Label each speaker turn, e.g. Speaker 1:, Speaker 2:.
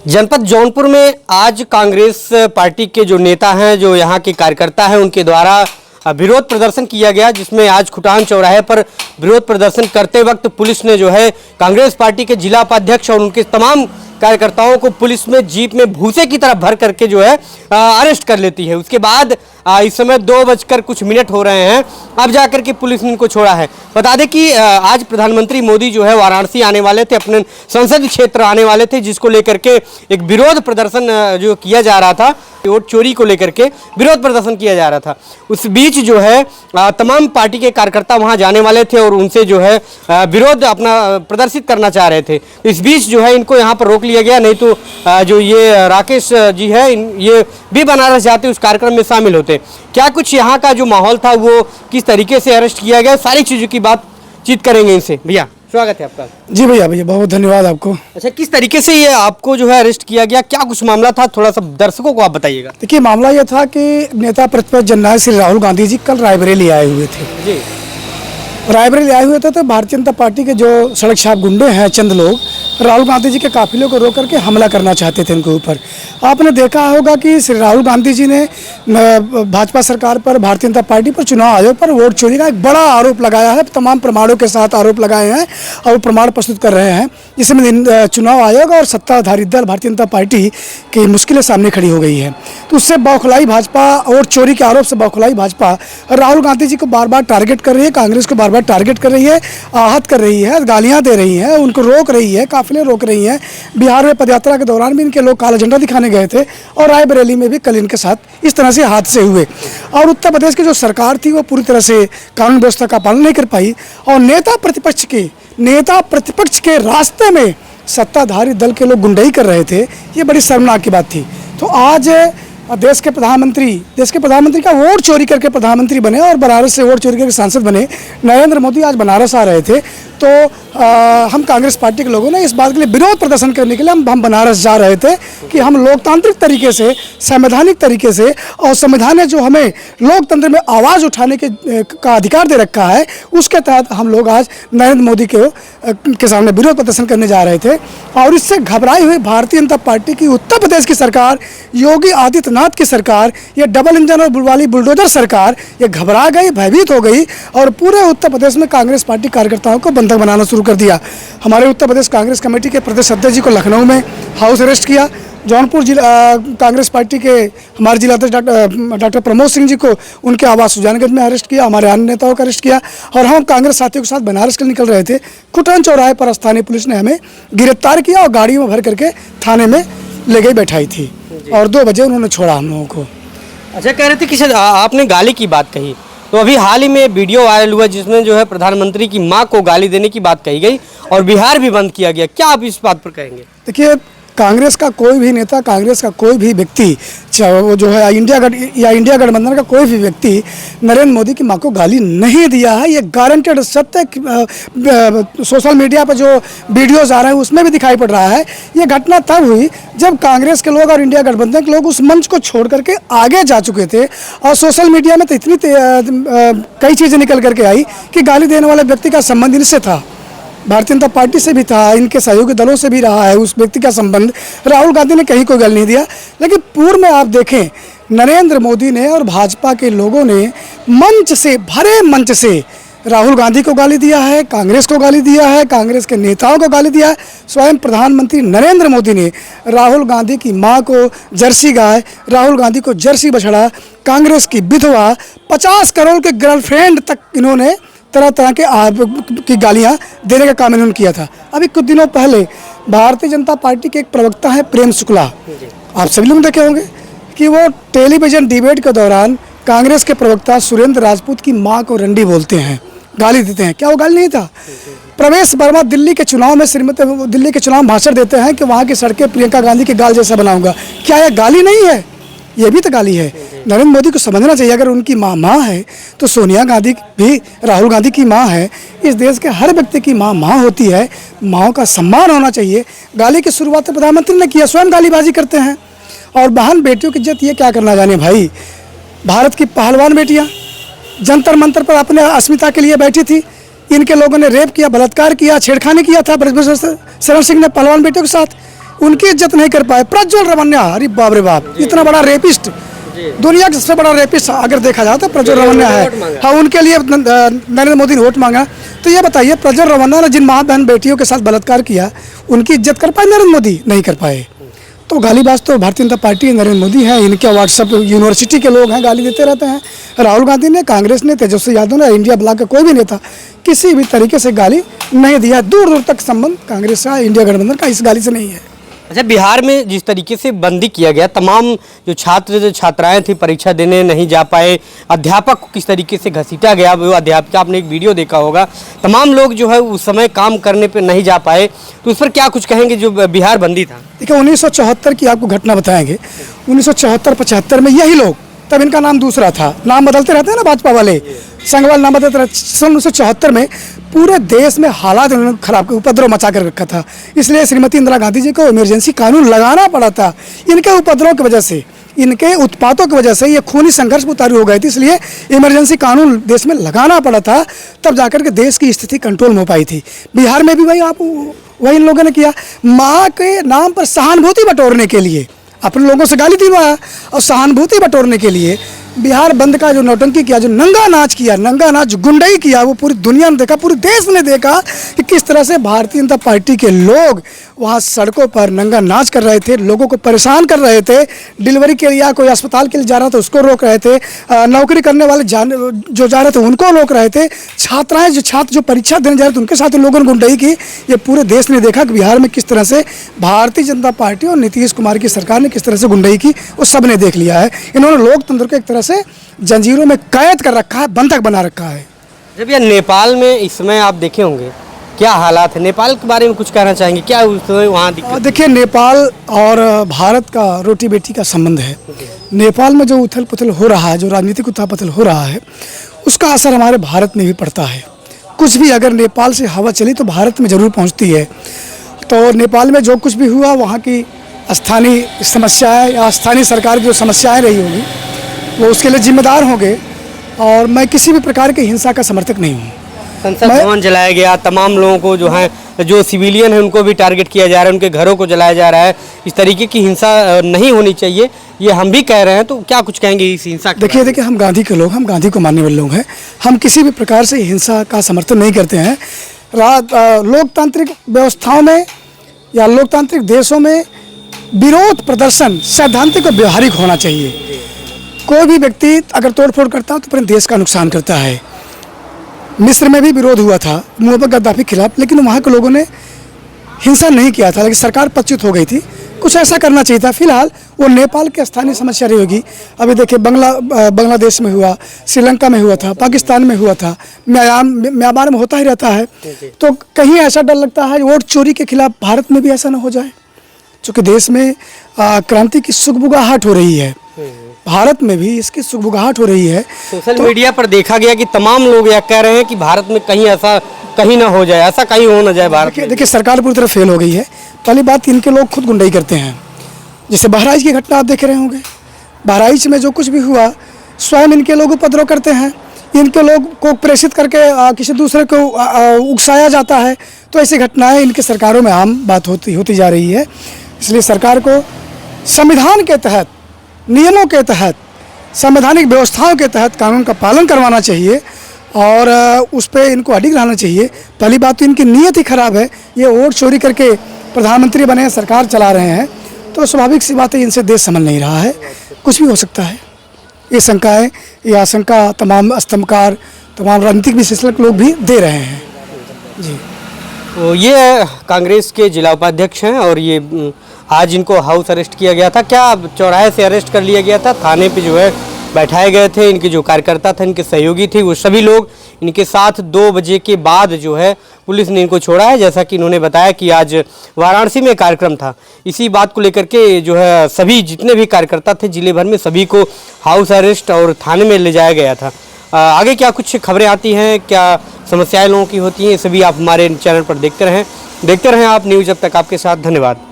Speaker 1: जनपद जौनपुर में आज कांग्रेस पार्टी के जो नेता हैं, जो यहाँ के कार्यकर्ता हैं, उनके द्वारा विरोध प्रदर्शन किया गया, जिसमें आज खुटान चौराहे पर विरोध प्रदर्शन करते वक्त पुलिस ने जो है कांग्रेस पार्टी के जिला उपाध्यक्ष और उनके तमाम कार्यकर्ताओं को पुलिस में जीप में भूसे की तरह भर करके जो है अरेस्ट कर लेती है। उसके बाद इस समय 2:00 हो रहे हैं, अब जाकर के पुलिस ने इनको छोड़ा है। बता दें कि आज प्रधानमंत्री मोदी जो है वाराणसी आने वाले थे, अपने संसदीय क्षेत्र आने वाले थे, जिसको लेकर के एक विरोध प्रदर्शन जो किया जा रहा था, वोट चोरी को लेकर के विरोध प्रदर्शन किया जा रहा था। उस बीच जो है तमाम पार्टी के कार्यकर्ता वहां जाने वाले थे और उनसे जो है विरोध अपना प्रदर्शित करना चाह रहे थे। इस बीच जो है इनको यहाँ पर रोक लिया गया, नहीं तो जो ये राकेश जी है ये भी बनारस जाते उस कार्यक्रम में शामिल होते। क्या कुछ यहाँ का जो माहौल था वो किस तरीके से अरेस्ट किया गया, सारी चीज़ों की बातचीत करेंगे इनसे। भैया स्वागत है आपका।
Speaker 2: जी भैया बहुत धन्यवाद आपको।
Speaker 1: अच्छा, किस तरीके से ये आपको जो है अरेस्ट किया गया, क्या कुछ मामला था, थोड़ा सा दर्शकों को आप बताइएगा।
Speaker 2: देखिए, मामला यह था कि नेता प्रतिपक्ष जननायक श्री राहुल गांधी जी कल रायबरेली आए हुए थे।
Speaker 1: जी,
Speaker 2: रायबरेली आए हुए थे तो भारतीय जनता पार्टी के जो सड़क छाप गुंडे हैं, चंद लोग राहुल गांधी जी के काफिले को रोक करके हमला करना चाहते थे इनके ऊपर। आपने देखा होगा कि श्री राहुल गांधी जी ने भाजपा सरकार पर, भारतीय जनता पार्टी पर, चुनाव आयोग पर वोट चोरी का एक बड़ा आरोप लगाया है। तमाम प्रमाणों के साथ आरोप लगाए हैं और प्रमाण प्रस्तुत कर रहे हैं, जिसमें चुनाव आयोग और सत्ताधारी दल भारतीय जनता पार्टी की मुश्किलें सामने खड़ी हो गई है। तो उससे बौखलाई भाजपा, वोट चोरी के आरोप से बौखलाई भाजपा राहुल गांधी जी को बार बार टारगेट कर रही है, कांग्रेस को बार बार टारगेट कर रही है, आहत कर रही है, गालियां दे रही है, उनको रोक रही है, काफिले रोक रही हैं। बिहार में पदयात्रा के दौरान भी इनके लोग काला झंडा दिखाने गए थे और रायबरेली में भी कल इनके साथ इस तरह से हादसे हुए। और उत्तर प्रदेश की जो सरकार थी वो पूरी तरह से कानून व्यवस्था का पालन नहीं कर पाई और नेता प्रतिपक्ष के रास्ते में सत्ताधारी दल के लोग गुंडाई कर रहे थे। ये बड़ी शर्मनाक की बात थी। तो आज देश के प्रधानमंत्री का वोट चोरी करके प्रधानमंत्री बने और बनारस से वोट चोरी करके सांसद बने नरेंद्र मोदी आज बनारस आ रहे थे। तो हम कांग्रेस पार्टी के लोगों ने इस बात के लिए विरोध प्रदर्शन करने के लिए हम बनारस जा रहे थे कि हम लोकतांत्रिक तरीके से, संवैधानिक तरीके से, और संविधान ने जो हमें लोकतंत्र में आवाज़ उठाने का अधिकार दे रखा है, उसके तहत हम लोग आज नरेंद्र मोदी के सामने विरोध प्रदर्शन करने जा रहे थे। और इससे घबराई हुई भारतीय जनता पार्टी की उत्तर प्रदेश की सरकार, योगी आदित्यनाथ की सरकार, ये डबल इंजन और वाली बुलडोजर सरकार, ये घबरा गई, भयभीत हो गई और पूरे उत्तर प्रदेश में कांग्रेस पार्टी कार्यकर्ताओं को बंधक बनाना शुरू कर दिया। हमारे उत्तर प्रदेश कांग्रेस कमेटी के प्रदेश अध्यक्ष जी को लखनऊ में हाउस अरेस्ट किया। जौनपुर जिला कांग्रेस पार्टी के हमारे जिला अध्यक्ष डॉक्टर प्रमोद सिंह जी को उनके आवास सुजानगंज में अरेस्ट किया। हमारे अन्य नेताओं को अरेस्ट किया और हम कांग्रेस साथियों के साथ बनारस के निकल रहे थे। खुटान चौराहे पर स्थानीय पुलिस ने हमें गिरफ्तार किया और गाड़ी में भर करके थाने में ले गई बैठाई थी और 2 बजे उन्होंने छोड़ा हम लोगों को।
Speaker 1: अच्छा, कह रहे थे कि आपने गाली की बात कही, तो अभी हाल ही में वीडियो वायरल हुआ जिसमें जो है प्रधानमंत्री की मां को गाली देने की बात कही गई और बिहार भी बंद किया गया। क्या आप इस बात पर कहेंगे?
Speaker 2: देखिए, कांग्रेस का कोई भी नेता, कांग्रेस का कोई भी व्यक्ति, चाहे वो जो है इंडिया गठबंधन का कोई भी व्यक्ति नरेंद्र मोदी की मां को गाली नहीं दिया है। ये गारंटेड सत्य। सोशल मीडिया पर जो वीडियोस आ रहे हैं उसमें भी दिखाई पड़ रहा है। ये घटना तब हुई जब कांग्रेस के लोग और इंडिया गठबंधन के लोग उस मंच को छोड़ करके आगे जा चुके थे और सोशल मीडिया में तो इतनी कई चीज़ें निकल करके आई कि गाली देने वाले व्यक्ति का संबंध इनसे था, भारतीय जनता पार्टी से भी था, इनके सहयोगी दलों से भी रहा है उस व्यक्ति का संबंध। राहुल गांधी ने कहीं कोई गाली नहीं दिया, लेकिन पूर्व में आप देखें नरेंद्र मोदी ने और भाजपा के लोगों ने मंच से, भरे मंच से राहुल गांधी को गाली दिया है, कांग्रेस को गाली दिया है, कांग्रेस के नेताओं को गाली दिया है। स्वयं प्रधानमंत्री नरेंद्र मोदी ने राहुल गांधी की मां को जर्सी गाय, राहुल गांधी को जर्सी बछड़ा, कांग्रेस की विधवा, 50 करोड़ के गर्लफ्रेंड तक इन्होंने तरह तरह की गालियां देने का काम इन्होंने किया था। अभी कुछ दिनों पहले भारतीय जनता पार्टी के एक प्रवक्ता है प्रेम शुक्ला, आप सभी लोग देखे होंगे कि वो टेलीविजन डिबेट के दौरान कांग्रेस के प्रवक्ता सुरेंद्र राजपूत की मां को रंडी बोलते हैं, गाली देते हैं। क्या वो गाली नहीं था? प्रवेश वर्मा दिल्ली के चुनाव में भाषण देते हैं कि वहाँ की सड़कें प्रियंका गांधी के गाल जैसा बनाऊंगा। क्या यह गाली नहीं है? ये भी तो गाली है। नरेंद्र मोदी को समझना चाहिए, अगर उनकी माँ है तो सोनिया गांधी भी राहुल गांधी की माँ है। इस देश के हर व्यक्ति की माँ होती है, माँ का सम्मान होना चाहिए। गाली की शुरुआत तो प्रधानमंत्री ने किया, स्वयं गालीबाजी करते हैं। और बहन बेटियों की इज्जत ये क्या करना जाने भाई। भारत की पहलवान बेटियाँ जंतर मंतर पर अपने अस्मिता के लिए बैठी थी, इनके लोगों ने रेप किया, बलात्कार किया, छेड़खानी किया था ब्रजभूषण शरण सिंह ने पहलवान बेटियों के साथ। उनकी इज्जत नहीं कर पाए। प्रज्वल रमन्या, अरे बाप रे बाप, इतना बड़ा रेपिस्ट, दुनिया का सबसे बड़ा रेपिस्ट अगर देखा जाए तो प्रज्वल रमन्या है। हाँ, उनके लिए नरेंद्र मोदी ने वोट मांगा। तो ये बताइए, प्रज्वल रमन्या ने जिन माँ बहन बेटियों के साथ बलात्कार किया, उनकी इज्जत कर पाए नरेंद्र मोदी? नहीं कर पाए। तो गालीबाज तो भारतीय जनता पार्टी नरेंद्र मोदी है, इनके व्हाट्सएप यूनिवर्सिटी के लोग हैं, गाली देते रहते हैं। राहुल गांधी ने, कांग्रेस ने, तेजस्वी यादव ने, इंडिया ब्लॉक का कोई भी नेता किसी भी तरीके से गाली नहीं दिया। दूर दूर तक संबंध कांग्रेस का, इंडिया गठबंधन का इस गाली से नहीं है।
Speaker 1: अच्छा, बिहार में जिस तरीके से बंदी किया गया, तमाम जो छात्राएं थी परीक्षा देने नहीं जा पाए, अध्यापक को किस तरीके से घसीटा गया, वो अध्यापिका, आपने एक वीडियो देखा होगा, तमाम लोग जो है उस समय काम करने पे नहीं जा पाए, तो उस पर क्या कुछ कहेंगे जो बिहार बंदी था? देखिए,
Speaker 2: 1974 की आपको घटना बताएंगे। 1974-75 में यही लोग, तब इनका नाम दूसरा था, नाम बदलते रहते हैं ना भाजपा वाले, संघवाल नाम बदलते रहते। सन 1974 में पूरे देश में हालात उन्होंने खराब, उपद्रव मचा कर रखा था। इसलिए श्रीमती इंदिरा गांधी जी को इमरजेंसी कानून लगाना पड़ा था। इनके उपद्रव की वजह से, इनके उत्पातों की वजह से ये खूनी संघर्ष में उतारू हो गए थे, इसलिए इमरजेंसी कानून देश में लगाना पड़ा था। तब जाकर के देश की स्थिति कंट्रोल में हो पाई थी। बिहार में भी वही इन लोगों ने किया, माँ के नाम पर सहानुभूति बटोरने के लिए, अपने लोगों से गाली दिलवाया और सहानुभूति बटोरने के लिए बिहार बंद का जो नौटंकी किया, जो नंगा नाच किया, नंगा नाच गुंडई किया, वो पूरी दुनिया ने देखा, पूरे देश ने देखा कि किस तरह से भारतीय जनता पार्टी के लोग वहाँ सड़कों पर नंगा नाच कर रहे थे, लोगों को परेशान कर रहे थे। डिलीवरी के लिए कोई अस्पताल के लिए जा रहा था उसको रोक रहे थे, नौकरी करने वाले जो जा रहे थे उनको रोक रहे थे, छात्र जो परीक्षा देने जा रहे थे उनके साथ लोगों ने गुंडई की। ये पूरे देश ने देखा कि बिहार में किस तरह से भारतीय जनता पार्टी और नीतीश कुमार की सरकार ने किस तरह से गुंडई की, वो सब ने देख लिया है। इन्होंने लोकतंत्र को एक तरह से जंजीरों में कैद कर रखा है, बंधक बना रखा है।
Speaker 1: जब यह नेपाल में इस समय आप देखे होंगे, क्या हालात है नेपाल के बारे में कुछ कहना चाहेंगे? क्या उस समय वहाँ दिक्कत?
Speaker 2: देखिए, नेपाल और भारत का रोटी बेटी का संबंध है। नेपाल में जो उथल पुथल हो रहा है, जो राजनीतिक उथल पुथल हो रहा है, उसका असर हमारे भारत में भी पड़ता है। कुछ भी अगर नेपाल से हवा चली तो भारत में ज़रूर पहुँचती है। तो नेपाल में जो कुछ भी हुआ, वहाँ की स्थानीय समस्याएँ या स्थानीय सरकार की जो समस्याएँ रही होगी, वो उसके लिए जिम्मेदार होंगे। और मैं किसी भी प्रकार की हिंसा का समर्थक नहीं हूँ।
Speaker 1: संसद भवन जलाया गया, तमाम लोगों को जो है, जो सिविलियन है उनको भी टारगेट किया जा रहा है, उनके घरों को जलाया जा रहा है। इस तरीके की हिंसा नहीं होनी चाहिए, ये हम भी कह रहे हैं। तो क्या कुछ कहेंगे इस हिंसा?
Speaker 2: देखिए, हम गांधी के लोग, हम गांधी को मानने वाले लोग हैं। हम किसी भी प्रकार से हिंसा का समर्थन नहीं करते हैं। लोकतांत्रिक व्यवस्थाओं में या लोकतांत्रिक देशों में विरोध प्रदर्शन सैद्धांतिक और व्यवहारिक होना चाहिए। कोई भी व्यक्ति अगर तोड़फोड़ करता है तो अपने देश का नुकसान करता है। मिस्र में भी विरोध हुआ था मुअम्मर गद्दाफी के खिलाफ, लेकिन वहाँ के लोगों ने हिंसा नहीं किया था, लेकिन सरकार पतित हो गई थी। कुछ ऐसा करना चाहिए था। फिलहाल वो नेपाल की स्थानीय समस्या रही होगी। अभी देखिए, बांग्लादेश में हुआ, श्रीलंका में हुआ था, पाकिस्तान में हुआ था, म्यांमार में होता ही रहता है। तो कहीं ऐसा डर लगता है वोट चोरी के खिलाफ भारत में भी ऐसा ना हो जाए, क्योंकि देश में क्रांति की सुगबुगाहट हो रही है, भारत में भी इसकी सुगबुगाहट हो रही है।
Speaker 1: सोशल मीडिया पर देखा गया कि तमाम लोग यह कह रहे हैं कि भारत में कहीं ऐसा कहीं ना हो जाए, ऐसा कहीं हो ना जाए भारत में।
Speaker 2: देखिए, सरकार पूरी तरह फेल हो गई है। पहली बात, इनके लोग खुद गुंडई करते हैं। जैसे बहराइच की घटना आप देख रहे होंगे, बहराइच में जो कुछ भी हुआ, स्वयं इनके लोग उपद्रव करते हैं। इनके लोग को प्रेषित करके किसी दूसरे को उकसाया जाता है। तो ऐसी घटनाएं इनकी सरकारों में आम बात होती जा रही है। इसलिए सरकार को संविधान के तहत, नियमों के तहत, संवैधानिक व्यवस्थाओं के तहत कानून का पालन करवाना चाहिए और उस पर इनको अडिग रहना चाहिए। पहली बात तो इनकी नीयत ही खराब है। ये वोट चोरी करके प्रधानमंत्री बने हैं, सरकार चला रहे हैं, तो स्वाभाविक सी बात है इनसे देश संभल नहीं रहा है। कुछ भी हो सकता है। ये शंकाएँ, ये आशंका तमाम स्तंभकार, तमाम राजनीतिक विश्लेषक लोग भी दे रहे हैं। जी,
Speaker 1: तो ये कांग्रेस के जिला उपाध्यक्ष हैं और ये आज इनको हाउस अरेस्ट किया गया था। क्या चौराहे से अरेस्ट कर लिया गया था, थाने पे जो है बैठाए गए थे। इनके जो कार्यकर्ता थे, इनके सहयोगी थे, वो सभी लोग इनके साथ 2 बजे के बाद जो है पुलिस ने इनको छोड़ा है। जैसा कि इन्होंने बताया कि आज वाराणसी में कार्यक्रम था, इसी बात को लेकर के जो है सभी जितने भी कार्यकर्ता थे जिले भर में, सभी को हाउस अरेस्ट और थाने में ले जाया गया था। आगे क्या कुछ खबरें आती हैं, क्या समस्याएं लोगों की होती हैं, ये सभी आप हमारे चैनल पर देखते रहें आप न्यूज़। अब तक आपके साथ धन्यवाद।